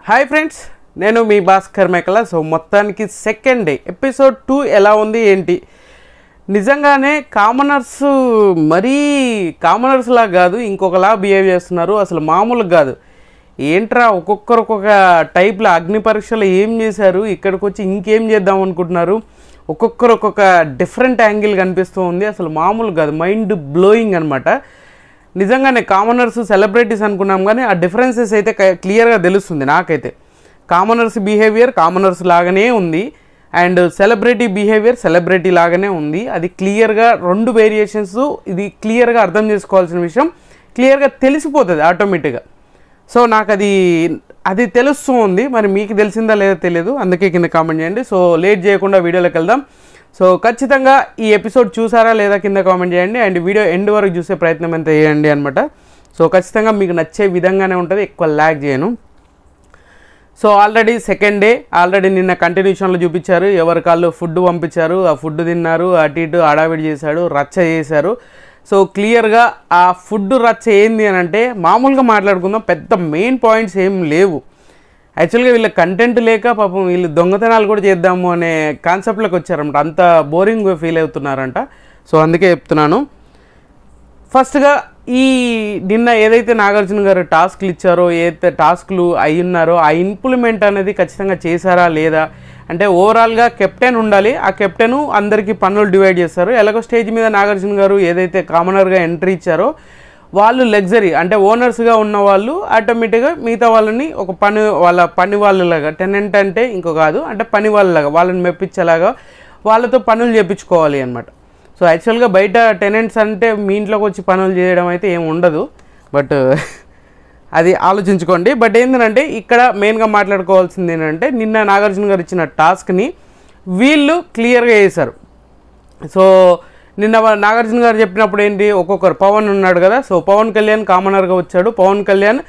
Hi friends, నేను మీ భాస్కర్ మేకల. So మొత్తానికి సెకండ్ డే ఎపిసోడ్ 2 ఎలా ఉంది ఏంటి? నిజంగానే కామనర్స్ మరీ కామనర్స్లా కాదు, ఇంకొకలా బిహేవ్ చేస్తున్నారు. అసలు మామూలుగా కాదు. ఏంట్రా ఒక్కొక్కరు ఒక్కొక్క టైప్లో అగ్ని పరీక్షలు ఏం చేశారు, ఇక్కడికి వచ్చి ఇంకేం చేద్దాం అనుకుంటున్నారు. ఒక్కొక్కరు ఒక్కొక్క డిఫరెంట్ యాంగిల్ కనిపిస్తూ ఉంది. అసలు మామూలు కాదు, మైండ్ బ్లోయింగ్ అనమాట. నిజంగానే కామనర్స్ సెలబ్రిటీస్ అనుకున్నాం, కానీ ఆ డిఫరెన్సెస్ అయితే క్లియర్గా తెలుస్తుంది నాకైతే. కామనర్స్ బిహేవియర్ కామనర్స్ లాగానే ఉంది, అండ్ సెలబ్రిటీ బిహేవియర్ సెలబ్రిటీ లాగానే ఉంది. అది క్లియర్గా రెండు వేరియేషన్స్. ఇది క్లియర్గా అర్థం చేసుకోవాల్సిన విషయం, క్లియర్గా తెలిసిపోతుంది ఆటోమేటిక్గా. సో నాకు అది తెలుస్తూ ఉంది. మరి మీకు తెలిసిందా లేదో తెలియదు, అందుకే కింద కామెంట్ చేయండి. సో లేట్ చేయకుండా వీడియోలోకి వెళ్దాం. సో ఖచ్చితంగా ఈ ఎపిసోడ్ చూసారా లేదా కింద కామెంట్ చేయండి, అండ్ వీడియో ఎండ్ వరకు చూసే ప్రయత్నం ఎంత చేయండి అనమాట. సో ఖచ్చితంగా మీకు నచ్చే విధంగానే ఉంటుంది, ఎక్కువ ల్యాగ్ చేయను. So already second day, already నిన్న కంటిన్యూషన్లో చూపించారు. ఎవరి కాళ్ళు ఫుడ్ పంపించారు, ఆ ఫుడ్ తిన్నారు, అటు ఇటు హడావిడి చేశాడు, రచ్చ చేశారు. సో క్లియర్గా ఆ ఫుడ్ రచ్చ ఏంది అని అంటే, మామూలుగా మాట్లాడుకుందాం, పెద్ద మెయిన్ పాయింట్స్ ఏం లేవు. యాక్చువల్గా వీళ్ళ కంటెంట్ లేక పాపం వీళ్ళు దొంగతనాలు కూడా చేద్దాము అనే కాన్సెప్ట్లోకి వచ్చారంట. అంత బోరింగ్ ఫీల్ అవుతున్నారంట. సో అందుకే చెప్తున్నాను. ఫస్ట్గా ఈ నిన్న ఏదైతే నాగార్జున గారు టాస్క్లు ఇచ్చారో, ఏదైతే టాస్క్లు అయ్యున్నారో, ఆ ఇంప్లిమెంట్ అనేది ఖచ్చితంగా చేశారా లేదా అంటే, ఓవరాల్గా కెప్టెన్ ఉండాలి. ఆ కెప్టెను అందరికీ పనులు డివైడ్ చేస్తారు. ఎలాగో స్టేజ్ మీద నాగార్జున గారు ఏదైతే కామనర్గా ఎంట్రీ ఇచ్చారో, వాళ్ళు లగ్జరీ అంటే ఓనర్స్గా ఉన్న వాళ్ళు ఆటోమేటిక్గా మిగతా వాళ్ళని ఒక పని వాళ్ళలాగా, టెనెంట్ అంటే ఇంకో కాదు, అంటే పని వాళ్ళలాగా వాళ్ళని మెప్పించేలాగా వాళ్ళతో పనులు చేయించుకోవాలి అనమాట. సో యాక్చువల్గా బయట టెనెంట్స్ అంటే మీ ఇంట్లోకి వచ్చి పనులు చేయడం అయితే ఏమి ఉండదు, బట్ అది ఆలోచించుకోండి. బట్ ఏంటంటే ఇక్కడ మెయిన్గా మాట్లాడుకోవాల్సింది ఏంటంటే, నిన్న నాగార్జున గారు ఇచ్చిన టాస్క్ని వీళ్ళు క్లియర్గా చేశారు. సో నిన్న నాగార్జున గారు చెప్పినప్పుడు ఏంటి, ఒక్కొక్కరు పవన్ ఉన్నాడు కదా, సో పవన్ కళ్యాణ్ కామనర్గా వచ్చాడు. పవన్ కళ్యాణ్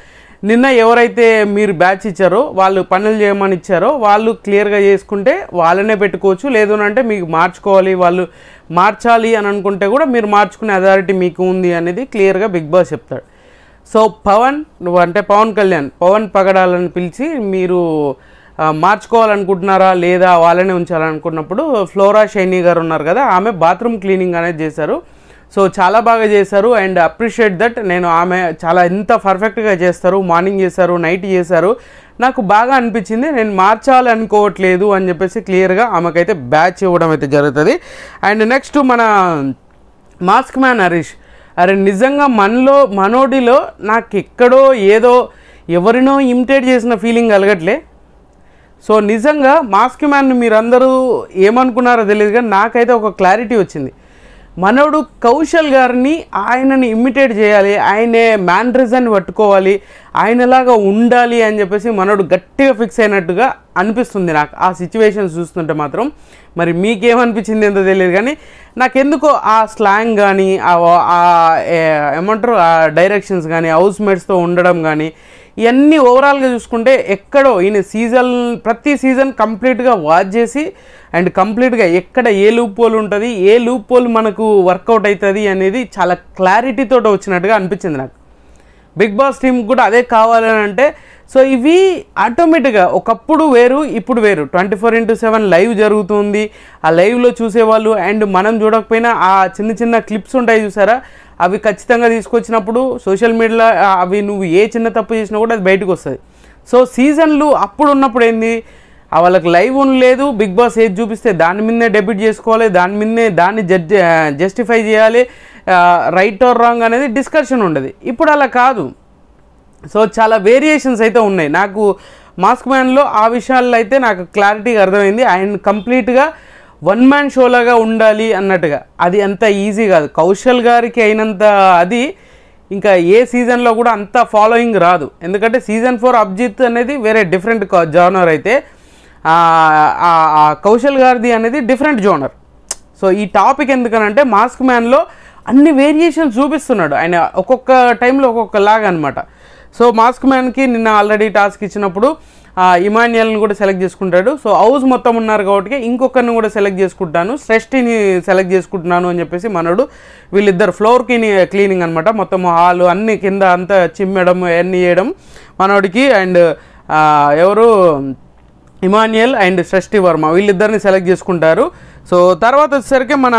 నిన్న ఎవరైతే మీరు బ్యాచ్ ఇచ్చారో, వాళ్ళు పనులు చేయమని ఇచ్చారో వాళ్ళు క్లియర్గా చేసుకుంటే వాళ్ళనే పెట్టుకోవచ్చు. లేదు అంటే మీకు మార్చుకోవాలి, వాళ్ళు మార్చాలి అని అనుకుంటే కూడా మీరు మార్చుకునే అథారిటీ మీకు ఉంది అనేది క్లియర్గా బిగ్ బాస్ చెప్తాడు. సో పవన్ కళ్యాణ్ పవన్ పగడాలని పిలిచి మీరు మార్చుకోవాలనుకుంటున్నారా లేదా వాళ్ళనే ఉంచాలనుకున్నప్పుడు, ఫ్లోరా షైనీ గారు ఉన్నారు కదా, ఆమె బాత్రూమ్ క్లీనింగ్ అనేది చేశారు. సో చాలా బాగా చేశారు, అండ్ అప్రిషియేట్ దట్. నేను ఆమె చాలా ఎంత పర్ఫెక్ట్గా చేస్తారు, మార్నింగ్ చేశారు, నైట్ చేశారు, నాకు బాగా అనిపించింది. నేను మార్చాలి అనుకోవట్లేదు అని చెప్పేసి క్లియర్గా ఆమెకైతే బ్యాచ్ ఇవ్వడం అయితే జరుగుతుంది. అండ్ నెక్స్ట్ మన మాస్క్ మ్యాన్ హరీష్, అరే నిజంగా మనోడిలో నాకు ఎక్కడో ఏదో ఎవరినో ఇమిటేట్ చేసిన ఫీలింగ్ కలగట్లే. సో నిజంగా మాస్క్ మ్యాన్ మీరందరూ ఏమనుకున్నారో తెలియదు, కానీ నాకైతే ఒక క్లారిటీ వచ్చింది. మనోడు కౌశల్ గారిని ఆయనని ఇమిటేట్ చేయాలి, ఆయనే మ్యానరిజాన్ని పట్టుకోవాలి, ఆయనలాగా ఉండాలి అని చెప్పేసి మనోడు గట్టిగా ఫిక్స్ అయినట్టుగా అనిపిస్తుంది నాకు ఆ సిచ్యువేషన్స్ చూస్తుంటే మాత్రం. మరి మీకేమనిపించింది ఏంటో తెలియదు, కానీ నాకెందుకో ఆ స్లాంగ్ కానీ ఏమంటారు ఆ డైరెక్షన్స్ కానీ, హౌస్ మేట్స్తో ఉండడం కానీ, ఇవన్నీ ఓవరాల్గా చూసుకుంటే ఎక్కడో ఈయన ప్రతి సీజన్ కంప్లీట్గా వాచ్ చేసి, అండ్ కంప్లీట్గా ఎక్కడ ఏ లూప్ పోల్ ఉంటుంది, ఏ లూప్ పోల్ మనకు వర్కౌట్ అవుతుంది అనేది చాలా క్లారిటీతో వచ్చినట్టుగా అనిపించింది నాకు. బిగ్ బాస్ టీంకి కూడా అదే కావాలని అంటే, సో ఇవి ఆటోమేటిక్గా ఒకప్పుడు వేరు, ఇప్పుడు వేరు. 24/7 లైవ్ జరుగుతుంది. ఆ లైవ్లో చూసేవాళ్ళు, అండ్ మనం చూడకపోయినా ఆ చిన్న చిన్న క్లిప్స్ ఉంటాయి చూసారా, అవి ఖచ్చితంగా తీసుకొచ్చినప్పుడు సోషల్ మీడియాలో అవి నువ్వు ఏ చిన్న తప్పు చేసినా కూడా అది బయటకు వస్తుంది. సో సీజన్లు అప్పుడు ఉన్నప్పుడు ఏంది, వాళ్ళకి లైవ్ లేదు, బిగ్ బాస్ ఏది చూపిస్తే దాని మీదనే డెబ్యూట్ చేసుకోవాలి, దాన్ని జస్టిఫై చేయాలి, రైట్ ఆర్ రాంగ్ అనేది డిస్కషన్ ఉండదు. ఇప్పుడు అలా కాదు. సో చాలా వేరియేషన్స్ అయితే ఉన్నాయి. నాకు మాస్క్ మ్యాన్లో ఆ విషయాల్లో అయితే నాకు క్లారిటీగా అర్థమైంది. ఆయన కంప్లీట్గా వన్ మ్యాన్ షోలాగా ఉండాలి అన్నట్టుగా. అది అంత ఈజీ కాదు. కౌశల్ గారికి అయినంత అది ఇంకా ఏ సీజన్లో కూడా అంత ఫాలోయింగ్ రాదు. ఎందుకంటే సీజన్ 4 అభిజిత్ అనేది వేరే డిఫరెంట్ జోనర్ అయితే, కౌశల్ గారిది అనేది డిఫరెంట్ జోనర్. సో ఈ టాపిక్ ఎందుకనంటే, మాస్క్ మ్యాన్లో అన్ని వేరియేషన్స్ చూపిస్తున్నాడు ఆయన, ఒక్కొక్క టైంలో ఒక్కొక్కలాగా అనమాట. సో మాస్క్ మ్యాన్కి నిన్న ఆల్రెడీ టాస్క్ ఇచ్చినప్పుడు ఇమాన్యుయల్ని కూడా సెలెక్ట్ చేసుకుంటాడు. సో హౌస్ మొత్తం ఉన్నారు కాబట్టి ఇంకొకరిని కూడా సెలెక్ట్ చేసుకుంటాను, శ్రేష్ఠిని సెలెక్ట్ చేసుకుంటున్నాను అని చెప్పేసి మనోడు వీళ్ళిద్దరు ఫ్లోర్కి క్లీనింగ్ అనమాట, మొత్తం హాల్ అన్ని కింద అంతా చిమ్మడం అవన్నీ చేయడం మనోడికి. అండ్ ఎవరు ఇమాన్యుయల్ అండ్ సృష్టి వర్మ వీళ్ళిద్దరిని సెలెక్ట్ చేసుకుంటారు. సో తర్వాత వచ్చేసరికి మన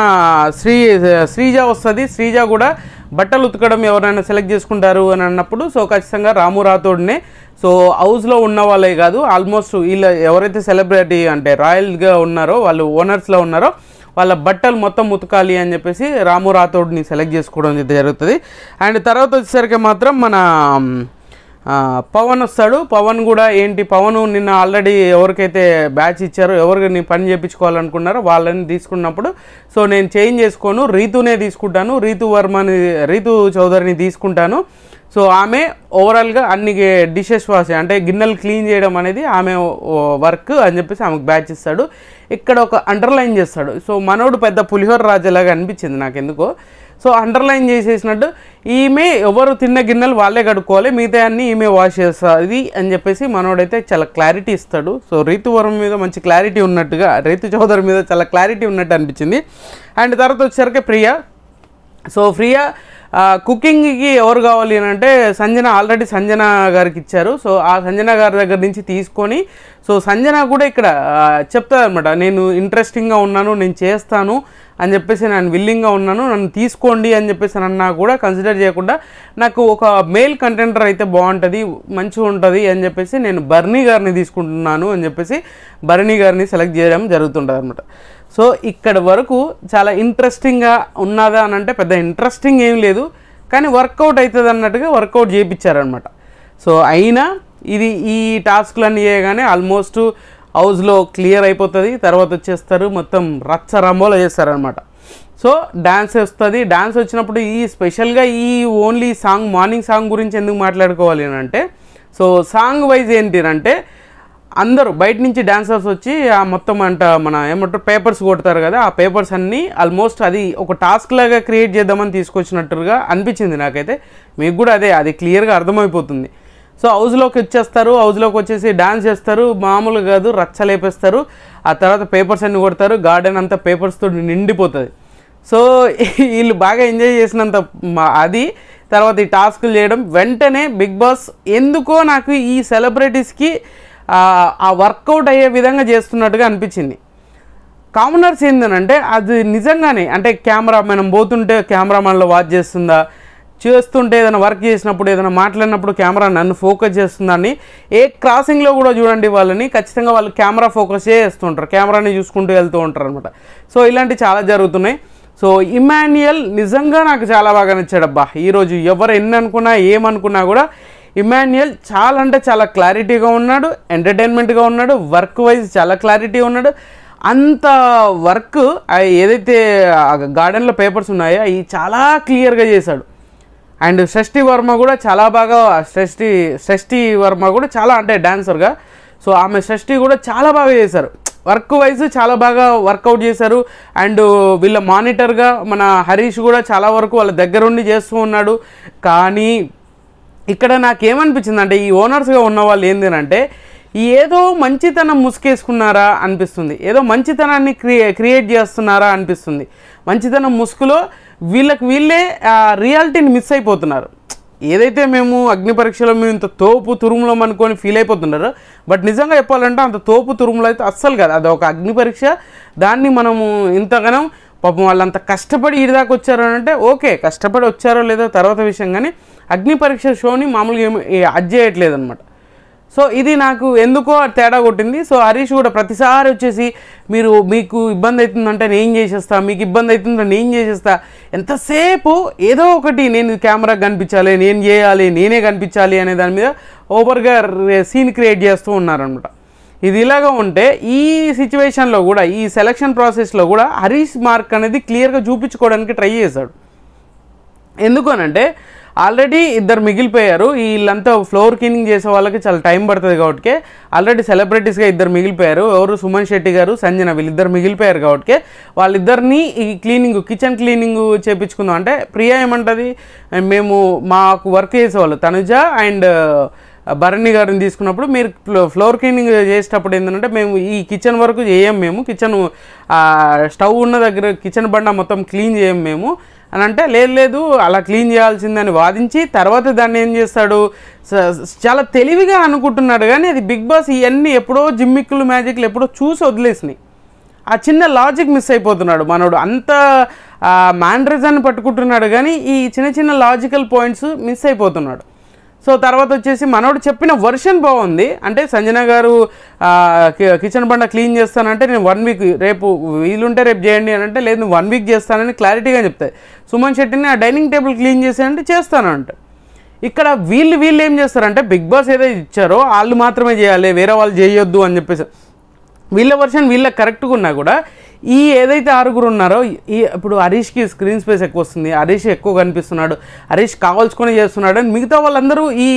శ్రీజ వస్తుంది. శ్రీజ కూడా బట్టలు ఉతకడం ఎవరైనా సెలెక్ట్ చేసుకుంటారు అని అన్నప్పుడు సో ఖచ్చితంగా రాము రాథోడ్నే. సో హౌస్లో ఉన్న వాళ్ళే కాదు, ఆల్మోస్ట్ వీళ్ళ ఎవరైతే సెలబ్రిటీ అంటే రాయల్గా ఉన్నారో వాళ్ళు ఓనర్స్లో ఉన్నారో వాళ్ళ బట్టలు మొత్తం ఉతకాలి అని చెప్పేసి రాము రాథోడ్ని సెలెక్ట్ చేసుకోవడం జరుగుతుంది. అండ్ తర్వాత వచ్చేసరికి మాత్రం మన పవన్ వస్తాడు. పవన్ కూడా పవన్ నిన్న ఆల్రెడీ ఎవరికైతే బ్యాచ్ ఇచ్చారో ఎవరికి పని చేయించుకోవాలనుకున్నారో వాళ్ళని తీసుకున్నప్పుడు సో నేను చేంజ్ చేసుకోను, రీతునే తీసుకుంటాను, రీతు చౌదరిని తీసుకుంటాను. సో ఆమె ఓవరాల్గా అన్ని డిషెస్ వాష్ అంటే గిన్నెలు క్లీన్ చేయడం అనేది ఆమె వర్క్ అని చెప్పేసి ఆమెకు బ్యాచ్ ఇస్తాడు. ఇక్కడ ఒక అండర్లైన్ చేస్తాడు. సో మనోడు పెద్ద పులిహోర రాజలాగా అనిపించింది నాకు ఎందుకో. సో అండర్లైన్ చేసేసినట్టు ఈమె ఎవరు తిన్న గిన్నెలు వాళ్ళే కడుక్కోవాలి, మిగతా అన్నీ ఈమె వాష్ చేస్తుంది అని చెప్పేసి మనోడైతే చాలా క్లారిటీ ఇస్తాడు. సో రీతు వర్మ మీద మంచి క్లారిటీ ఉన్నట్టుగా, రీతు చౌదరి మీద చాలా క్లారిటీ ఉన్నట్టు అనిపించింది. అండ్ తర్వాత వచ్చేసరికి ప్రియా. సో ప్రియా కుకింగ్కి ఎవరు కావాలి అని అంటే ఆల్రెడీ సంజన గారికి ఇచ్చారు. సో ఆ సంజన గారి దగ్గర నుంచి తీసుకొని సో సంజన కూడా ఇక్కడ చెప్తుంది అనమాట, నేను ఇంట్రెస్టింగ్గా ఉన్నాను, నేను చేస్తాను అని చెప్పేసి, నేను విల్లింగ్గా ఉన్నాను, నన్ను తీసుకోండి అని చెప్పేసి అన్నా కూడా కన్సిడర్ చేయకుండా నాకు ఒక మేల్ కంటెంటర్ అయితే బాగుంటుంది, మంచిగా ఉంటుంది అని చెప్పేసి నేను బర్నీ గారిని తీసుకుంటున్నాను అని చెప్పేసి బర్నీ గారిని సెలెక్ట్ చేయడం జరుగుతుంటుంది అనమాట. సో ఇక్కడ వరకు చాలా ఇంట్రెస్టింగ్గా ఉన్నదా అని అంటే పెద్ద ఇంట్రెస్టింగ్ ఏం లేదు, కానీ వర్కౌట్ అవుతుంది అన్నట్టుగా వర్కౌట్ చేయించారనమాట. సో అయినా ఈ టాస్క్లన్నీ చేయగానే ఆల్మోస్ట్ హౌస్లో క్లియర్ అయిపోతుంది. తర్వాత వచ్చేస్తారు మొత్తం రచ్చరంబోలో చేస్తారనమాట. సో డ్యాన్స్ వస్తుంది. డ్యాన్స్ వచ్చినప్పుడు స్పెషల్గా ఓన్లీ సాంగ్ మార్నింగ్ సాంగ్ గురించి ఎందుకు మాట్లాడుకోవాలి అని అంటే సో సాంగ్ వైజ్ ఏంటిరంటే అందరూ బయట నుంచి డాన్సర్స్ వచ్చి ఆ మొత్తం మన ఏమంటారు పేపర్స్ కొడతారు కదా, ఆ పేపర్స్ అన్నీ ఆల్మోస్ట్ అది ఒక టాస్క్ లాగా క్రియేట్ చేద్దామని తీసుకొచ్చినట్టుగా అనిపించింది నాకైతే. మీకు కూడా అది క్లియర్గా అర్థమైపోతుంది. సో హౌస్లోకి వచ్చేస్తారు, హౌస్లోకి వచ్చేసి డాన్స్ చేస్తారు, మామూలుగా కాదు రచ్చలేపేస్తారు. ఆ తర్వాత పేపర్స్ అన్నీ కొడతారు, గార్డెన్ అంతా పేపర్స్తో నిండిపోతుంది. సో వీళ్ళు బాగా ఎంజాయ్ చేసినంత అది తర్వాత ఈ టాస్కులు చేయడం వెంటనే బిగ్ బాస్ ఎందుకో నాకు ఈ సెలబ్రిటీస్కి ఆ వర్కౌట్ అయ్యే విధంగా చేస్తున్నట్టుగా అనిపించింది. కామనర్స్ ఏంటంటే అది నిజంగానే అంటే మనం పోతుంటే కెమెరామెన్లో వాచ్ చేస్తుంటే ఏదైనా వర్క్ చేసినప్పుడు ఏదైనా మాట్లాడినప్పుడు కెమెరా నన్ను ఫోకస్ చేస్తుందని క్రాసింగ్లో కూడా చూడండి వాళ్ళని ఖచ్చితంగా వాళ్ళు కెమెరా ఫోకస్ చేస్తుంటారు, కెమెరాని చూసుకుంటూ వెళ్తూ ఉంటారు అనమాట. సో ఇలాంటివి చాలా జరుగుతున్నాయి. సో ఇమాన్యుయల్ నిజంగా నాకు చాలా బాగా నచ్చాడబ్బా. ఈరోజు ఎవరు ఎన్ని అనుకున్నా ఏమనుకున్నా కూడా ఇమాన్యుయల్ చాలా అంటే చాలా క్లారిటీగా ఉన్నాడు, ఎంటర్టైన్మెంట్గా ఉన్నాడు, వర్క్ వైజ్ చాలా క్లారిటీ ఉన్నాడు. అంత వర్క్ ఏదైతే గార్డెన్లో పేపర్స్ ఉన్నాయో అవి చాలా క్లియర్గా చేశాడు. అండ్ సృష్టి వర్మ కూడా చాలా బాగా సృష్టి వర్మ కూడా చాలా అంటే డాన్సర్గా సో ఆమె సృష్టి కూడా చాలా బాగా చేశారు. వర్క్ వైజ్ చాలా బాగా వర్కౌట్ చేశారు. అండ్ వీళ్ళ మానిటర్గా మన హరీష్ కూడా చాలా వరకు వాళ్ళ దగ్గరుండి చేస్తూ ఉన్నాడు. కానీ ఇక్కడ నాకేమనిపించింది అంటే ఈ ఓనర్స్గా ఉన్న వాళ్ళు ఏంటంటే ఏదో మంచితనం ముసుకేసుకున్నారా అనిపిస్తుంది, ఏదో మంచితనాన్ని క్రియేట్ చేస్తున్నారా అనిపిస్తుంది. మంచితనం ముసుగులో వీళ్ళే రియాలిటీని మిస్ అయిపోతున్నారు. ఏదైతే మేము అగ్ని పరీక్షలో మేము ఇంత తోపు తురుములం అనుకొని ఫీల్ అయిపోతున్నారు, బట్ నిజంగా చెప్పాలంటే అంత తోపు తురుములు అయితే అస్సలు కాదు. అది ఒక అగ్ని పరీక్ష, దాన్ని మనము ఇంతగానం పాపం వాళ్ళంత కష్టపడి ఇడిదాకా వచ్చారు అని అంటే ఓకే, కష్టపడి వచ్చారో లేదో తర్వాత విషయం, కానీ అగ్ని పరీక్ష షోని మామూలుగా ఏమి అడ్జేయట్లేదు అనమాట. సో ఇది నాకు ఎందుకో తేడా కొట్టింది. సో హరీష్ కూడా ప్రతిసారి వచ్చేసి మీకు ఇబ్బంది అవుతుందంటే నేను చేసేస్తా, మీకు ఇబ్బంది అవుతుందంటే నేను చేసేస్తా, ఎంతసేపు ఏదో ఒకటి నేను కెమెరా కనిపించాలి, నేను చేయాలి, నేనే కనిపించాలి అనే దాని మీద ఓవర్గా సీన్ క్రియేట్ చేస్తూ ఉన్నారనమాట. ఇది ఇలాగా ఉంటే ఈ సిచ్యువేషన్లో కూడా ఈ సెలక్షన్ ప్రాసెస్లో కూడా హరీష్ మార్క్ అనేది క్లియర్గా చూపించుకోవడానికి ట్రై చేశాడు. ఎందుకనంటే ఆల్రెడీ ఇద్దరు మిగిలిపోయారు. వీళ్ళంతా ఫ్లోర్ క్లీనింగ్ చేసే వాళ్ళకి చాలా టైం పడుతుంది కాబట్టి ఆల్రెడీ సెలబ్రిటీస్గా ఇద్దరు మిగిలిపోయారు. ఎవరు సుమన్ శెట్టి గారు, సంజన, వీళ్ళిద్దరు మిగిలిపోయారు కాబట్టి వాళ్ళిద్దరిని ఈ కిచెన్ క్లీనింగ్ చేయించుకుందాం అంటే ప్రియా ఏమంటుంది, మాకు వర్క్ చేసేవాళ్ళు తనుజ అండ్ భరణి గారిని తీసుకున్నప్పుడు మీరు ఫ్లోర్ క్లీనింగ్ చేసేటప్పుడు ఏంటంటే మేము ఈ కిచెన్ వరకు చేయం, మేము కిచెన్ స్టవ్ ఉన్న దగ్గర కిచెన్ బండ మొత్తం క్లీన్ చేయం మేము అని అంటే, లేదు అలా క్లీన్ చేయాల్సిందని వాదించి తర్వాత దాన్ని ఏం చేస్తాడు, చాలా తెలివిగా అనుకుంటున్నాడు. కానీ అది బిగ్ బాస్ ఇవన్నీ ఎప్పుడో జిమ్మిక్కులు మ్యాజిక్లు ఎప్పుడో చూసి వదిలేసినాయి. ఆ చిన్న లాజిక్ మిస్ అయిపోతున్నాడు మనోడు, అంత మ్యాండ్రిజాన్ని పట్టుకుంటున్నాడు కానీ ఈ చిన్న చిన్న లాజికల్ పాయింట్స్ మిస్ అయిపోతున్నాడు. సో తర్వాత వచ్చేసి మనోడు చెప్పిన వర్షన్ బాగుంది. అంటే సంజన గారు కిచెన్ బండ క్లీన్ చేస్తానంటే నేను 1 వీక్, రేపు వీలుంటే రేపు చేయండి అని అంటే, లేదు 1 వీక్ చేస్తానని క్లారిటీగా చెప్తాయి. సుమన్ శెట్టిని ఆ డైనింగ్ టేబుల్ క్లీన్ చేశానంటే చేస్తానంట. ఇక్కడ వీళ్ళు ఏం చేస్తారంటే బిగ్ బాస్ ఏదైతే ఇచ్చారో వాళ్ళు మాత్రమే చేయాలి, వేరే వాళ్ళు చేయొద్దు అని చెప్పేసి వీళ్ళ వర్షన్ వీళ్ళకి కరెక్ట్గా ఉన్నా కూడా ఈ ఏదైతే 6 ఉన్నారో ఇప్పుడు హరీష్కి స్క్రీన్ స్పేస్ ఎక్కువ వస్తుంది, హరీష్ ఎక్కువ కనిపిస్తున్నాడు, హరీష్ కావాల్సుకొని చేస్తున్నాడు అని మిగతా వాళ్ళందరూ ఈ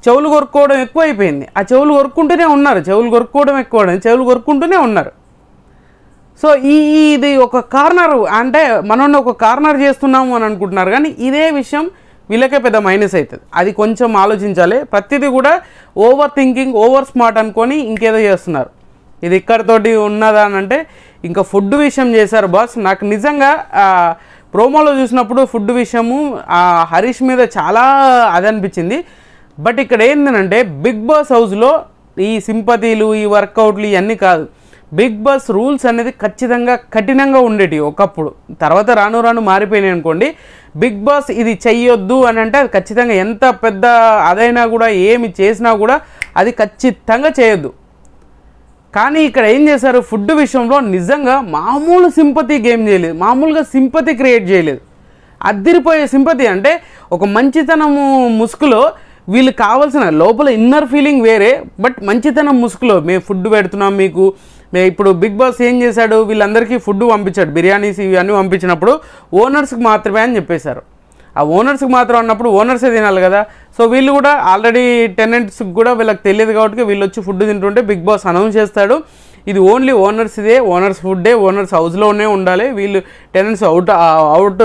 చెవులు కొరుక్కోవడం ఎక్కువ అయిపోయింది. ఆ చెవులు కొరుక్కుంటూనే ఉన్నారు, చెవులు కొరుక్కోవడం ఎక్కువ, చెవులు కొరుక్కుంటూనే ఉన్నారు. సో ఇది ఒక కార్నర్, అంటే మనల్ని ఒక కార్నర్ చేస్తున్నాము అని అనుకుంటున్నారు. కానీ ఇదే విషయం వీళ్ళకే పెద్ద మైనస్ అవుతుంది. అది కొంచెం ఆలోచించాలి. ప్రతిదీ కూడా ఓవర్ థింకింగ్, ఓవర్ స్మార్ట్ అనుకొని ఇంకేదో చేస్తున్నారు. ఇది ఇక్కడితోటి ఉన్నదా అని అంటే ఇంకా ఫుడ్ విషయం చేశారు బాస్. నాకు నిజంగా ప్రోమోలో చూసినప్పుడు ఫుడ్ విషయము హరీష్ మీద చాలా అది అనిపించింది. బట్ ఇక్కడ ఏంటంటే బిగ్ బాస్ హౌస్లో ఈ సింపతీలు, ఈ వర్కౌట్లు ఇవన్నీ కాదు. బిగ్ బాస్ రూల్స్ అనేది ఖచ్చితంగా కఠినంగా ఉండేవి ఒకప్పుడు. తర్వాత రాను మారిపోయినాయి అనుకోండి. బిగ్ బాస్ ఇది చెయ్యొద్దు అని అంటే అది ఖచ్చితంగా ఎంత పెద్ద అదైనా కూడా, ఏమి చేసినా కూడా అది ఖచ్చితంగా చేయొద్దు. కానీ ఇక్కడ ఏం చేశారు, ఫుడ్ విషయంలో నిజంగా మామూలు సింపతి గేమ్ చేయలేదు, మామూలుగా సింపతి క్రియేట్ చేయలేదు. అద్దిరిపోయే సింపతి అంటే ఒక మంచితనము ముసుగులో వీళ్ళు కావాల్సిన లోపల ఇన్నర్ ఫీలింగ్ వేరే, బట్ మంచితనం ముసుగులో మేము ఫుడ్ పెడుతున్నాం మీకు. ఇప్పుడు బిగ్ బాస్ ఏం చేశాడు, వీళ్ళందరికీ ఫుడ్ పంపించాడు, బిర్యానీస్ ఇవన్నీ పంపించినప్పుడు ఓనర్స్కి మాత్రమే అని చెప్పేశారు. ఆ ఓనర్స్కి మాత్రం అన్నప్పుడు ఓనర్సే తినాలి కదా. సో వీళ్ళు కూడా ఆల్రెడీ టెనెంట్స్కి కూడా వీళ్ళకి తెలియదు కాబట్టి వీళ్ళు వచ్చి ఫుడ్ తింటుంటే బిగ్ బాస్ అనౌన్స్ చేస్తాడు, ఇది ఓన్లీ ఓనర్స్దే, ఓనర్స్ ఫుడ్డే, ఓనర్స్ హౌస్లోనే ఉండాలి, వీళ్ళు టెనెంట్స్ అవుట్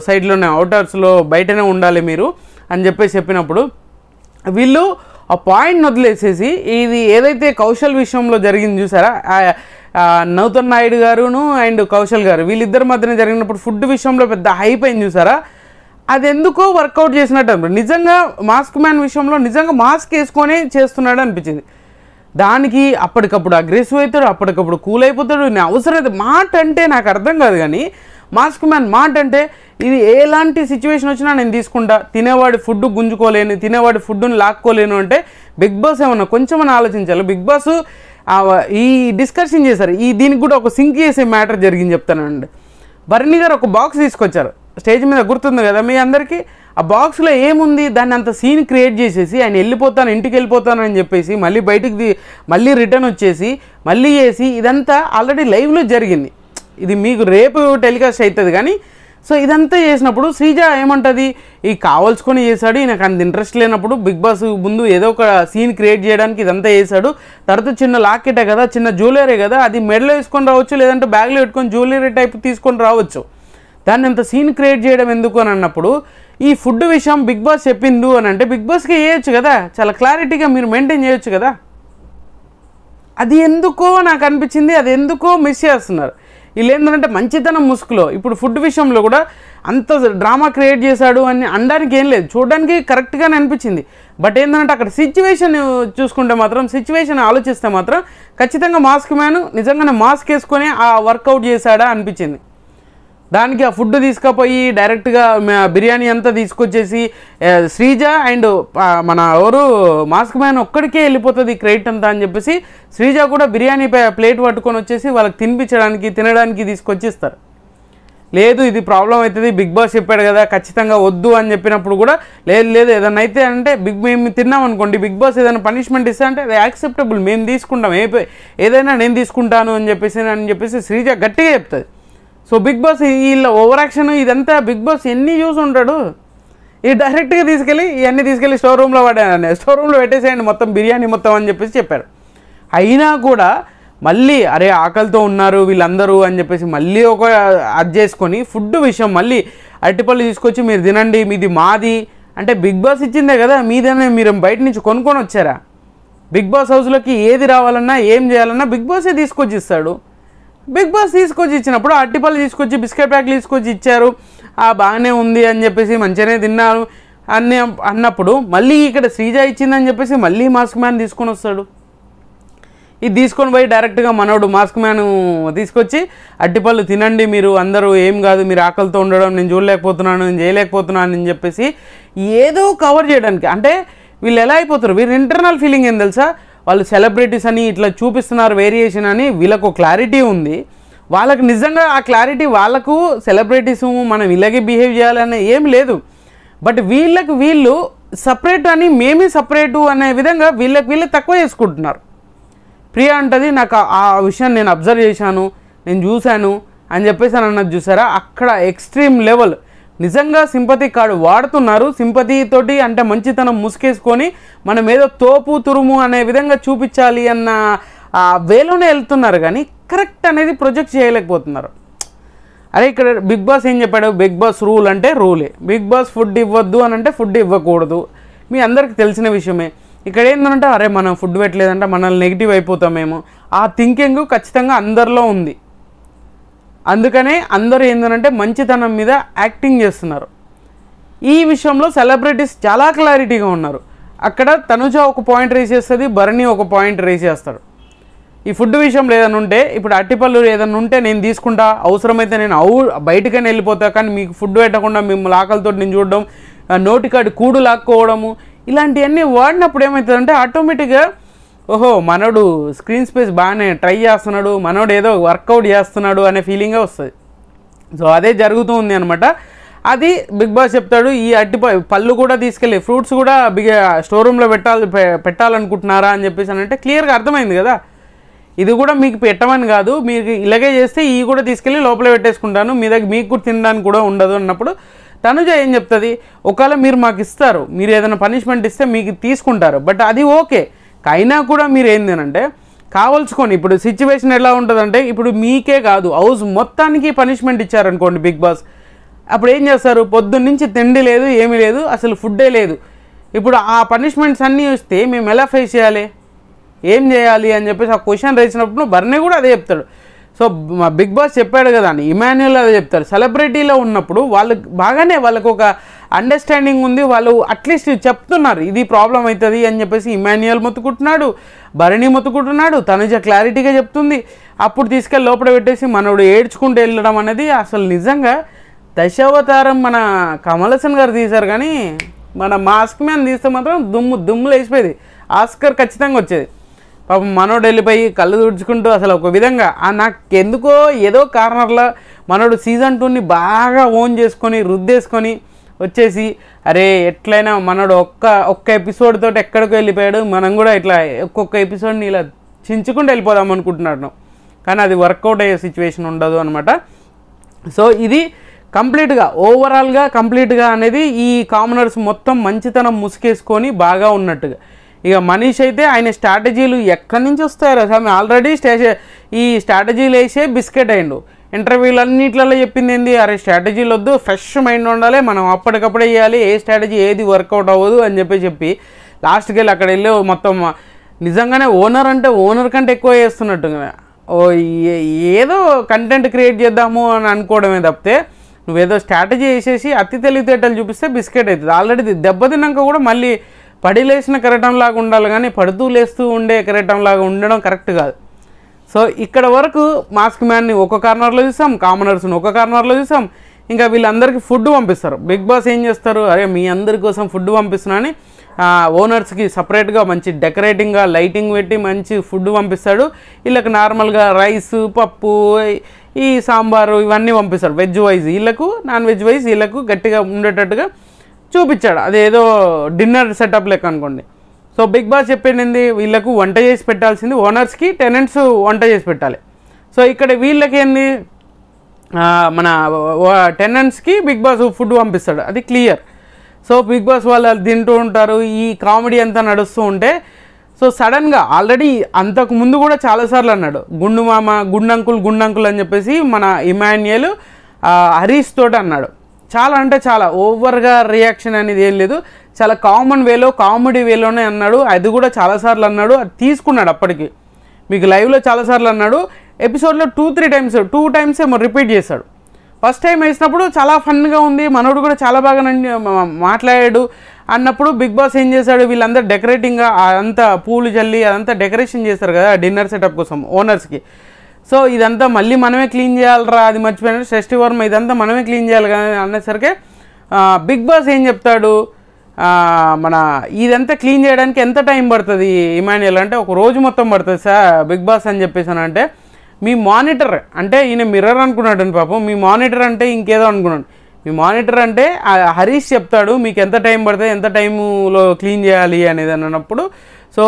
సైడ్లోనే, అవుటర్స్లో బయటనే ఉండాలి మీరు అని చెప్పినప్పుడు వీళ్ళు ఆ పాయింట్ని వదిలేసేసి ఇది ఏదైతే కౌశల్ విషయంలో జరిగింది చూసారా, నూతన్ నాయుడు గారును అండ్ కౌశల్ గారు వీళ్ళిద్దరి మధ్యన జరిగినప్పుడు ఫుడ్ విషయంలో పెద్ద హైప్ అయింది చూసారా, అది ఎందుకో వర్కౌట్ చేసినట్టు నిజంగా మాస్క్ మ్యాన్ విషయంలో నిజంగా మాస్క్ వేసుకొని చేస్తున్నాడు అనిపించింది. దానికి అప్పటికప్పుడు అగ్రెసివ్ అవుతాడు, అప్పటికప్పుడు కూల్ అయిపోతాడు. నేను అవసరమైతే మాట అంటే నాకు అర్థం కాదు, కానీ మాస్క్ మ్యాన్ మాట అంటే ఇది ఎలాంటి సిచ్యువేషన్ వచ్చినా నేను తీసుకుంటా, తినేవాడి ఫుడ్ గుంజుకోలేను, తినేవాడి ఫుడ్ని లాక్కోలేను అంటే బిగ్ బాస్ ఏమన్నా కొంచెం ఆలోచించాలి. బిగ్ బాస్ ఈ డిస్కషన్ చేశారు, దీనికి కూడా ఒక సింక్ చేసే మ్యాటర్ జరిగింది చెప్తానండి. భరణి గారు ఒక బాక్స్ తీసుకొచ్చారు స్టేజ్ మీద, గుర్తుంది కదా మీ అందరికీ. ఆ బాక్స్లో ఏముంది, దాన్ని అంత సీన్ క్రియేట్ చేసేసి ఆయన వెళ్ళిపోతాను, ఇంటికి వెళ్ళిపోతాను అని చెప్పేసి మళ్ళీ బయటికి మళ్ళీ రిటర్న్ వచ్చేసి మళ్ళీ చేసి ఇదంతా ఆల్రెడీ లైవ్లో జరిగింది. ఇది మీకు రేపు టెలికాస్ట్ అవుతుంది కానీ. సో ఇదంతా చేసినప్పుడు శ్రీజ ఏమంటుంది, ఈ కావాల్సుకొని చేశాడు, నాకు అంత ఇంట్రెస్ట్ లేనప్పుడు బిగ్ బాస్ ముందు ఏదో ఒక సీన్ క్రియేట్ చేయడానికి ఇదంతా చేశాడు. తర్వాత చిన్న లాకెటే కదా, చిన్న జ్యువెలరీ కదా, అది మెడలో వేసుకొని రావచ్చు, లేదంటే బ్యాగ్లో పెట్టుకొని జ్యువెలరీ టైప్ తీసుకొని రావచ్చు, దాన్ని అంత సీన్ క్రియేట్ చేయడం ఎందుకు అని అన్నప్పుడు ఈ ఫుడ్ విషయం బిగ్ బాస్ చెప్పిండు అని అంటే బిగ్ బాస్కి చేయొచ్చు కదా, చాలా క్లారిటీగా మీరు మెయింటైన్ చేయొచ్చు కదా. అది ఎందుకో నాకు అనిపించింది, అది ఎందుకో మిస్ చేస్తున్నారు వీళ్ళు. ఏంటంటే మంచితనం ముసుగులో ఇప్పుడు ఫుడ్ విషయంలో కూడా అంత డ్రామా క్రియేట్ చేశాడు అని అనడానికి ఏం లేదు, చూడడానికి కరెక్ట్గానే అనిపించింది. బట్ ఏంటంటే అక్కడ సిచ్యువేషన్ చూసుకుంటే మాత్రం, సిచ్యువేషన్ ఆలోచిస్తే మాత్రం ఖచ్చితంగా మాస్క్ మ్యాన్ నిజంగానే మాస్క్ వేసుకొని ఆ వర్కౌట్ చేశాడా అనిపించింది. దానికి ఆ ఫుడ్ తీసుకుపోయి డైరెక్ట్గా బిర్యానీ అంతా తీసుకొచ్చేసి శ్రీజ అండ్ మన ఎవరు మాస్క్ మ్యాన్ ఒక్కడికే వెళ్ళిపోతుంది క్రెడిట్ అంతా అని చెప్పేసి శ్రీజ కూడా బిర్యానీ ప్లేట్ పట్టుకొని వచ్చేసి వాళ్ళకి తినడానికి తీసుకొచ్చిస్తారు. లేదు ఇది ప్రాబ్లం అవుతుంది, బిగ్ బాస్ చెప్పాడు కదా ఖచ్చితంగా వద్దు అని చెప్పినప్పుడు కూడా లేదు ఏదన్నా అయితే అంటే మేము తిన్నాం అనుకోండి, బిగ్ బాస్ ఏదైనా పనిష్మెంట్ ఇస్తే అంటే అది యాక్సెప్టబుల్, మేము తీసుకుంటాం, ఏదైనా నేను తీసుకుంటాను అని చెప్పేసి శ్రీజ గట్టిగా చెప్తుంది. సో బిగ్ బాస్ వీళ్ళ ఓవర్ యాక్షన్ ఇదంతా బిగ్ బాస్ ఎన్ని చూసి ఉంటాడు. ఇది డైరెక్ట్గా తీసుకెళ్ళి స్టోర్ రూమ్లో స్టోర్ రూమ్లో పెట్టేసేయండి మొత్తం బిర్యానీ మొత్తం అని చెప్పేసి చెప్పారు. అయినా కూడా మళ్ళీ అరే ఆకలితో ఉన్నారు వీళ్ళందరూ అని చెప్పేసి మళ్ళీ అది చేసుకొని ఫుడ్ విషయం మళ్ళీ అరటిపళ్ళు తీసుకొచ్చి మీరు తినండి మీది మాది అంటే బిగ్ బాస్ ఇచ్చిందే కదా, మీదనే మీరు బయట నుంచి కొనుక్కొని వచ్చారా? బిగ్ బాస్ హౌస్లోకి ఏది రావాలన్నా ఏం చేయాలన్నా బిగ్ బాసే తీసుకొచ్చి ఇస్తాడు. బిగ్ బాస్ తీసుకొచ్చి ఇచ్చినప్పుడు అట్టిపళ్ళు తీసుకొచ్చి బిస్కెట్ ప్యాక్లు తీసుకొచ్చి ఇచ్చారు, బాగానే ఉంది అని చెప్పేసి మంచిగానే తిన్నారు అన్నప్పుడు మళ్ళీ ఇక్కడ శ్రీజ ఇచ్చిందని చెప్పేసి మళ్ళీ మాస్క్ మ్యాన్ తీసుకొని వస్తాడు. ఇది తీసుకొని పోయి డైరెక్ట్గా మనోడు మాస్క్ మ్యాన్ తీసుకొచ్చి అట్టిపళ్ళు తినండి మీరు అందరూ, ఏం కాదు, మీరు ఆకలితో ఉండడం నేను చూడలేకపోతున్నాను, నేను చేయలేకపోతున్నాను అని చెప్పేసి ఏదో కవర్ చేయడానికి. అంటే వీళ్ళు ఎలా అయిపోతారు, వీళ్ళు ఇంటర్నల్ ఫీలింగ్ ఏం తెలుసా, వాళ్ళు సెలబ్రిటీస్ అని ఇట్లా చూపిస్తున్నారు వేరియేషన్ అని, వీళ్ళకు క్లారిటీ ఉంది. వాళ్ళకి నిజంగా ఆ క్లారిటీ, వాళ్ళకు సెలబ్రిటీస్ మనం ఇలాగే బిహేవ్ చేయాలని ఏం లేదు. బట్ వీళ్ళకి వీళ్ళు సపరేట్ అని, మేమే సపరేటు అనే విధంగా వీళ్ళకి తక్కువ చేసుకుంటున్నారు. ప్రియా అంటది, నాకు ఆ విషయాన్ని నేను అబ్జర్వ్ చేశాను, నేను చూశాను అని చెప్పేసి అన్నది చూసారా, అక్కడ ఎక్స్ట్రీమ్ లెవెల్ నిజంగా సింపతి కార్డు వాడుతున్నారు. సింపతితోటి అంటే మంచితనం ముసుకేసుకొని మనం ఏదో తోపు తురుము అనే విధంగా చూపించాలి అన్న వేలోనే వెళ్తున్నారు, కానీ కరెక్ట్ అనేది ప్రొజెక్ట్ చేయలేకపోతున్నారు. అరే ఇక్కడ బిగ్ బాస్ ఏం చెప్పాడు, బిగ్ బాస్ రూల్ అంటే రూలే, బిగ్ బాస్ ఫుడ్ ఇవ్వద్దు అని అంటే ఫుడ్ ఇవ్వకూడదు, మీ అందరికీ తెలిసిన విషయమే. ఇక్కడ ఏంటంటే అరే మనం ఫుడ్ పెట్టలేదంటే మనల్ని నెగిటివ్ అయిపోతామేమో, ఆ థింకింగ్ ఖచ్చితంగా అందరిలో ఉంది. అందుకనే అందరూ ఏంటంటే మంచితనం మీద యాక్టింగ్ చేస్తున్నారు. ఈ విషయంలో సెలబ్రిటీస్ చాలా క్లారిటీగా ఉన్నారు. అక్కడ తనుజ ఒక పాయింట్ రేస్ చేస్తుంది, భరణి ఒక పాయింట్ రేస్ చేస్తాడు. ఈ ఫుడ్ విషయంలో ఏదైనా ఉంటే, ఇప్పుడు అట్టిపళ్ళు ఏదైనా ఉంటే నేను తీసుకుంటా, అవసరమైతే నేను బయటకైనా వెళ్ళిపోతా, కానీ మీకు ఫుడ్ పెట్టకుండా మిమ్మల్ని ఆకలితో నేను చూడడం, నోటికాడి కూడు లాక్కోవడము, ఇలాంటివన్నీ వాడినప్పుడు ఏమవుతుందంటే ఆటోమేటిక్గా ఓహో మనోడు స్క్రీన్ స్పేస్ బాగానే ట్రై చేస్తున్నాడు, మనోడు ఏదో వర్కౌట్ చేస్తున్నాడు అనే ఫీలింగే వస్తుంది. సో అదే జరుగుతుంది అనమాట. అది బిగ్ బాస్ చెప్తాడు, ఈ పళ్ళు కూడా తీసుకెళ్ళి ఫ్రూట్స్ కూడా స్టోర్ రూమ్లో పెట్టాలనుకుంటున్నారా అని చెప్పేసి అని అంటే క్లియర్గా అర్థమైంది కదా, ఇది కూడా మీకు పెట్టమని కాదు, మీకు ఇలాగే చేస్తే ఇవి కూడా తీసుకెళ్ళి లోపల పెట్టేసుకుంటాను, మీ దగ్గర మీకు కూడా తినడానికి కూడా ఉండదు అన్నప్పుడు తనుజ ఏం చెప్తుంది, ఒకవేళ మీరు మాకు ఇస్తారు, మీరు ఏదైనా పనిష్మెంట్ ఇస్తే మీకు తీసుకుంటారు, బట్ అది ఓకే, అయినా కూడా మీరు ఏంటంటే కావాల్చుకొని, ఇప్పుడు సిచ్యువేషన్ ఎలా ఉంటుందంటే ఇప్పుడు మీకే కాదు హౌస్ మొత్తానికి పనిష్మెంట్ ఇచ్చారనుకోండి బిగ్ బాస్, అప్పుడు ఏం చేస్తారు, పొద్దున్న నుంచి తిండి లేదు, ఏమీ లేదు, అసలు ఫుడ్డే లేదు. ఇప్పుడు ఆ పనిష్మెంట్స్ అన్నీ వస్తే మేము ఎలా ఫేస్ చేయాలి, ఏం చేయాలి అని చెప్పేసి ఆ క్వశ్చన్ వేసినప్పుడు భరణి కూడా అదే చెప్తాడు. సో మా బిగ్ బాస్ చెప్పాడు కదా అని ఇమాన్యుయల్ అదే చెప్తారు. సెలబ్రిటీలో ఉన్నప్పుడు వాళ్ళకి బాగానే వాళ్ళకు ఒక అండర్స్టాండింగ్ ఉంది, వాళ్ళు అట్లీస్ట్ చెప్తున్నారు ఇది ప్రాబ్లం అవుతుంది అని చెప్పేసి ఇమాన్యుయల్ మొత్తుకుంటున్నాడు, భరణి మొత్తుకుంటున్నాడు, తనుజ క్లారిటీగా చెప్తుంది. అప్పుడు తీసుకెళ్ళి లోపల పెట్టేసి మనోడు ఏడ్చుకుంటూ వెళ్ళడం అనేది అసలు నిజంగా దశావతారం మన కమల్ హాసన్ గారు తీశారు, కానీ మన మాస్క్ మ్యాన్ తీస్తే మాత్రం దుమ్ములు వేసిపోయేది, ఆస్కర్ ఖచ్చితంగా వచ్చేది. పాపం మనోడు వెళ్ళిపోయి కళ్ళు తుడుచుకుంటూ అసలు ఒక విధంగా నాకు ఎందుకో ఏదో కార్నర్లో మనోడు సీజన్ 2ని బాగా ఓన్ చేసుకొని రుద్దేసుకొని వచ్చేసి అరే ఎట్లయినా మనోడు ఒక్క ఎపిసోడ్ తోటి ఎక్కడికి వెళ్ళిపోయాడు, మనం కూడా ఇట్లా ఒక్కొక్క ఎపిసోడ్ని ఇలా చించుకుంటూ వెళ్ళిపోదాం అనుకుంటున్నాను, కానీ అది వర్కౌట్ అయ్యే సిచ్యువేషన్ ఉండదు అనమాట. సో ఇది కంప్లీట్గా ఓవరాల్గా కంప్లీట్గా అనేది ఈ కామనర్స్ మొత్తం మంచితనం ముసుకేసుకొని బాగా ఉన్నట్టుగా. ఇక మనీష్ అయితే ఆయన స్ట్రాటజీలు ఎక్కడి నుంచి వస్తాయో అసలు ఆల్రెడీ ఈ స్ట్రాటజీలు వేసే బిస్కెట్ అయ్యిండు. ఇంటర్వ్యూలు అన్నిట్లలో చెప్పింది ఏంది, అరే స్ట్రాటజీలు వద్దు, ఫ్రెష్ మైండ్ ఉండాలి, మనం అప్పటికప్పుడే చేయాలి, ఏ స్ట్రాటజీ ఏది వర్కౌట్ అవ్వదు అని చెప్పి లాస్ట్కి వెళ్ళి అక్కడ వెళ్ళి మొత్తం నిజంగానే ఓనర్ అంటే ఓనర్ కంటే ఎక్కువ చేస్తున్నట్టుగా ఏదో కంటెంట్ క్రియేట్ చేద్దాము అని అనుకోవడమే తప్పితే నువ్వేదో స్ట్రాటజీ వేసేసి అతి తెలివితేటలు చూపిస్తే బిస్కెట్ అవుతుంది. ఆల్రెడీ దెబ్బతిన్నాక కూడా మళ్ళీ పడి లేచిన కెరటంలాగా ఉండాలి, కానీ పడుతూ లేస్తూ ఉండే కెరటంలాగా ఉండడం కరెక్ట్ కాదు. సో ఇక్కడ వరకు మాస్క్ మ్యాన్ని ఒక కార్నర్లో చూసాం, కామనర్స్ని ఒక కార్నర్లో చూసాం, ఇంకా వీళ్ళందరికీ ఫుడ్ పంపిస్తారు. బిగ్ బాస్ ఏం చేస్తారు, అరే మీ అందరి కోసం ఫుడ్ పంపిస్తున్నానని ఓనర్స్కి సపరేట్గా మంచి డెకరేటింగ్గా లైటింగ్ పెట్టి మంచి ఫుడ్ పంపిస్తాడు. వీళ్ళకి నార్మల్గా రైస్, పప్పు, ఈ సాంబారు ఇవన్నీ పంపిస్తాడు. వెజ్ వైజ్ వీళ్ళకు, నాన్ వెజ్ వైజ్ వీళ్ళకు గట్టిగా ఉండేటట్టుగా చూపించాడు. అదేదో డిన్నర్ సెటప్ లెక్క అనుకోండి. సో బిగ్ బాస్ చెప్పింది వీళ్ళకు వంట చేసి పెట్టాల్సింది ఓనర్స్కి, టెనెంట్స్ వంట చేసి పెట్టాలి. సో ఇక్కడ వీళ్ళకి ఏంది, మన టెనెంట్స్కి బిగ్ బాస్ ఫుడ్ పంపిస్తాడు, అది క్లియర్. సో బిగ్ బాస్ వాళ్ళు తింటూ ఉంటారు, ఈ కామెడీ అంతా నడుస్తూ ఉంటే సో సడన్గా ఆల్రెడీ అంతకు ముందు కూడా చాలాసార్లు అన్నాడు గుండు మామ, గుండంకుల్ అని చెప్పేసి మన ఇమాన్యుయల్ హరీష్ తోటి అన్నాడు. చాలా అంటే చాలా ఓవర్గా రియాక్షన్ అనేది ఏం లేదు, చాలా కామన్ వేలో కామెడీ వేలోనే అన్నాడు. అది కూడా చాలాసార్లు అన్నాడు, అది తీసుకున్నాడు అప్పటికి. మీకు లైవ్లో చాలాసార్లు అన్నాడు, ఎపిసోడ్లో 2 టైమ్స్ ఏమో రిపీట్ చేశాడు. ఫస్ట్ టైం వేసినప్పుడు చాలా ఫన్గా ఉంది, మనోడు కూడా చాలా బాగా మాట్లాడాడు అన్నప్పుడు బిగ్ బాస్ ఏం చేశాడు, వీళ్ళందరూ డెకరేటింగ్గా అదంతా పూలు జల్లి అదంతా డెకరేషన్ చేస్తారు కదా డిన్నర్ సెటప్ కోసం ఓనర్స్కి. సో ఇదంతా మళ్ళీ మనమే క్లీన్ చేయాలరా, అది మర్చిపోయినా షష్ఠి వర్మ ఇదంతా మనమే క్లీన్ చేయాలి కానీ అనేసరికి బిగ్ బాస్ ఏం చెప్తాడు, మన ఇదంతా క్లీన్ చేయడానికి ఎంత టైం పడుతుంది ఇమాన్యుయల్ అంటే, ఒక రోజు మొత్తం పడుతుంది సార్ బిగ్ బాస్ అని చెప్పేసాను. అంటే మీ మానిటర్ అంటే ఈయన మిర్రర్ అనుకున్నాడు అని పాపం, మీ మానిటర్ అంటే ఇంకేదో అనుకున్నాడు. మీ మానిటర్ అంటే హరీష్ చెప్తాడు మీకు ఎంత టైం పడుతుంది, ఎంత టైములో క్లీన్ చేయాలి అనేది అన్నప్పుడు, సో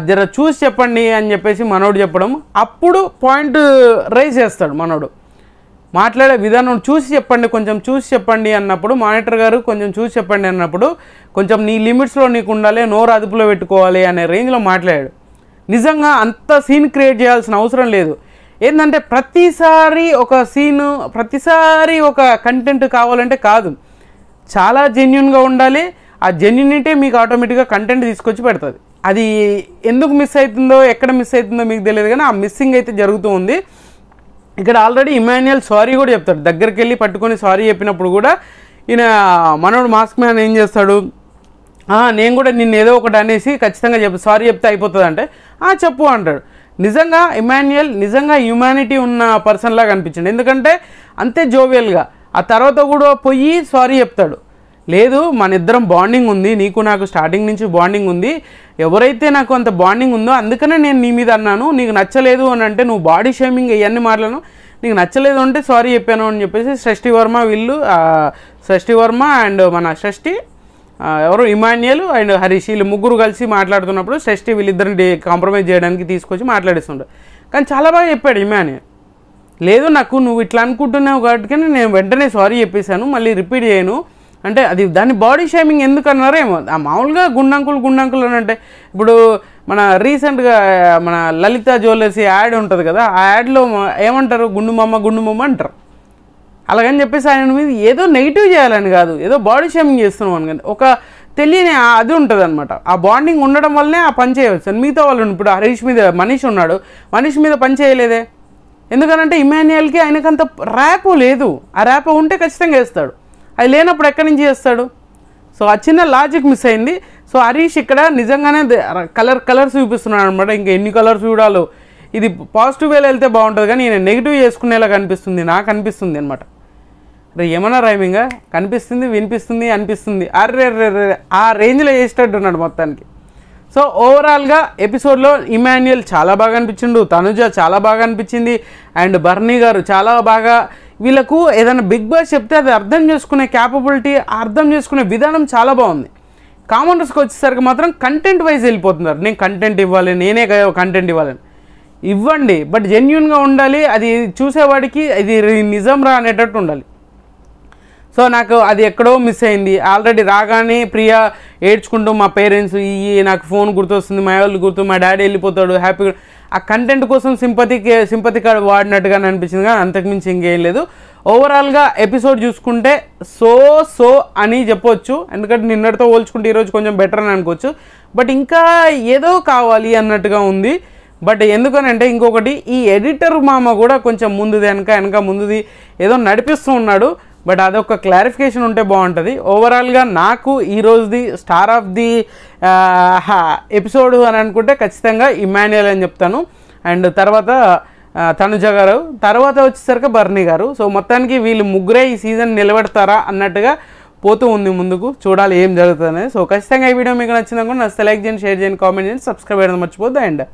జర చూసి చెప్పండి అని చెప్పేసి మనోడు చెప్పడం, అప్పుడు పాయింట్ రైజ్ చేస్తాడు మనోడు. మాట్లాడే విధానం చూసి చెప్పండి, కొంచెం చూసి చెప్పండి అన్నప్పుడు, మానిటర్ గారు కొంచెం చూసి చెప్పండి అన్నప్పుడు, కొంచెం నీ లిమిట్స్లో నీకు ఉండాలి, నోరు అదుపులో పెట్టుకోవాలి అనే రేంజ్లో మాట్లాడాడు. నిజంగా అంత సీన్ క్రియేట్ చేయాల్సిన అవసరం లేదు. ఏంటంటే ప్రతిసారి ఒక సీను, ప్రతిసారి ఒక కంటెంట్ కావాలంటే కాదు, చాలా జెన్యున్గా ఉండాలి. ఆ జెన్యునిటీ మీకు ఆటోమేటిక్గా కంటెంట్ తీసుకొచ్చి పెడుతుంది. అది ఎందుకు మిస్ అవుతుందో, ఎక్కడ మిస్ అవుతుందో మీకు తెలియదు, కానీ ఆ మిస్సింగ్ అయితే జరుగుతూ ఉంది. ఇక్కడ ఆల్రెడీ ఇమాన్యుయల్ సారీ కూడా చెప్తాడు, దగ్గరికి వెళ్ళి పట్టుకొని సారీ చెప్పినప్పుడు కూడా ఈయన మనోడు మాస్క్ మ్యాన్ ఏం చేస్తాడు, నేను కూడా నిన్ను ఏదో ఒకటి అనేసి ఖచ్చితంగా సారీ చెప్తే అయిపోతుంది అంటే చెప్పు అంటాడు. నిజంగా ఇమాన్యుయల్ నిజంగా హ్యూమానిటీ ఉన్న పర్సన్ లాగా అనిపించింది, ఎందుకంటే అంతే జోవియల్గా. ఆ తర్వాత కూడా పోయి సారీ చెప్తాడు, లేదు మన ఇద్దరం బాండింగ్ ఉంది, నీకు నాకు స్టార్టింగ్ నుంచి బాండింగ్ ఉంది, ఎవరైతే నాకు అంత బాండింగ్ ఉందో అందుకనే నేను నీ మీద అన్నాను, నీకు నచ్చలేదు అని అంటే నువ్వు బాడీ షేమింగ్ ఇవన్నీ మాట్లాడను, నీకు నచ్చలేదు అంటే సారీ చెప్పాను అని చెప్పేసి షష్ఠి వర్మ అండ్ మన షష్ఠి ఎవరు ఇమాన్యుయల్ అండ్ హరీష్ వీళ్ళు ముగ్గురు కలిసి మాట్లాడుతున్నప్పుడు షష్ఠి వీళ్ళిద్దరిని కాంప్రమైజ్ చేయడానికి తీసుకొచ్చి మాట్లాడిస్తుంటాడు. కానీ చాలా బాగా చెప్పాడు ఇమాన్యుయల్, లేదు నాకు నువ్వు ఇట్లా అనుకుంటున్నావు కాబట్టి నేను వెంటనే సారీ చెప్పేశాను, మళ్ళీ రిపీట్ చేయను అంటే అది దాన్ని బాడీ షేమింగ్ ఎందుకు అన్నారేమో. మామూలుగా గుండంకులు అని అంటే, ఇప్పుడు మన రీసెంట్గా మన లలిత జ్యువెలర్స్ యాడ్ ఉంటుంది కదా, ఆ యాడ్లో ఏమంటారు, గుండుమమ్మ అంటారు. అలాగని చెప్పేసి ఆయన మీద ఏదో నెగిటివ్ చేయాలని కాదు, ఏదో బాడీ షేమింగ్ చేస్తున్నాం అని ఒక తెలియని అది ఉంటుంది అనమాట. ఆ బాండింగ్ ఉండడం వల్లనే ఆ పని చేయవచ్చు. మిగతా వాళ్ళు ఇప్పుడు హరీష్ మీద మనీష్ ఉన్నాడు, మనీష్ మీద పని చేయలేదే, ఎందుకనంటే ఇమాన్యుయల్కి ఆయనకంత ర్యాపో లేదు. ఆ ర్యాపో ఉంటే ఖచ్చితంగా వేస్తాడు, అది లేనప్పుడు ఎక్కడి నుంచి చేస్తాడు. సో ఆ చిన్న లాజిక్ మిస్ అయింది. సో హరీష్ ఇక్కడ నిజంగానే కలర్స్ చూపిస్తున్నాడు అనమాట. ఇంకా ఎన్ని కలర్స్ చూడాలో, ఇది పాజిటివ్ వేలో వెళ్తే బాగుంటుంది కానీ నేను నెగిటివ్ చేసుకునేలా కనిపిస్తుంది, నాకు అనిపిస్తుంది అనమాట. రే ఏమన్నా రైమింగా కనిపిస్తుంది, వినిపిస్తుంది, అనిపిస్తుంది, అర్రే ఆ రేంజ్లో చేసేటట్టున్నాడు మొత్తానికి. సో ఓవరాల్గా ఎపిసోడ్లో ఇమాన్యుయల్ చాలా బాగా అనిపించిండు, తనుజ చాలా బాగా అనిపించింది, అండ్ బర్నీ గారు చాలా బాగా. వీళ్ళకు ఏదైనా బిగ్ బాస్ చెప్తే అది అర్థం చేసుకునే క్యాపబిలిటీ, అర్థం చేసుకునే విధానం చాలా బాగుంది. కామెంటర్స్కి వచ్చేసరికి మాత్రం కంటెంట్ వైజ్ వెళ్ళిపోతున్నారు, నేను కంటెంట్ ఇవ్వాలి, నేనే కంటెంట్ ఇవ్వాలని. ఇవ్వండి, బట్ జెన్యున్గా ఉండాలి, అది చూసేవాడికి ఇది నిజం రా అనేటట్టు ఉండాలి. సో నాకు అది ఎక్కడో మిస్ అయింది. ఆల్రెడీ రాగానే ప్రియా ఏడ్చుకుంటూ మా పేరెంట్స్ నాకు ఫోన్ గుర్తొస్తుంది, మా వాళ్ళు గుర్తు, మా డాడీ వెళ్ళిపోతాడు హ్యాపీగా, ఆ కంటెంట్ కోసం సింపతి కార్డు వాడినట్టుగా అనిపించింది, కానీ అంతకుమించి ఇంకేం లేదు. ఓవరాల్గా ఎపిసోడ్ చూసుకుంటే సో అని చెప్పొచ్చు, ఎందుకంటే నిన్నటితో పోల్చుకుంటే ఈరోజు కొంచెం బెటర్ అని అనుకోవచ్చు. బట్ ఇంకా ఏదో కావాలి అన్నట్టుగా ఉంది. బట్ ఎందుకనంటే ఇంకొకటి, ఈ ఎడిటర్ మామ కూడా కొంచెం ముందుది వెనక ముందుది ఏదో నడిపిస్తూ ఉన్నాడు. బట్ అదొక క్లారిఫికేషన్ ఉంటే బాగుంటుంది. ఓవరాల్గా నాకు ఈరోజుది స్టార్ ఆఫ్ ది ఎపిసోడ్ అని అనుకుంటే ఖచ్చితంగా ఇమాన్యుయల్ అని చెప్తాను. అండ్ తర్వాత తనుజ గారు, తర్వాత వచ్చేసరికి బర్నీ గారు. సో మొత్తానికి వీళ్ళు ముగ్గురే ఈ సీజన్ నిలబెడతారా అన్నట్టుగా పోతూ ఉంది ముందుకు, చూడాలి ఏం జరుగుతుంది. సో ఖచ్చితంగా ఈ వీడియో మీకు నచ్చినా కూడా నచ్చితే లైక్ చేయండి, షేర్ చేయండి, కామెంట్ చేయండి, సబ్స్క్రైబ్ చేయడం మర్చిపోద్దు. అండ్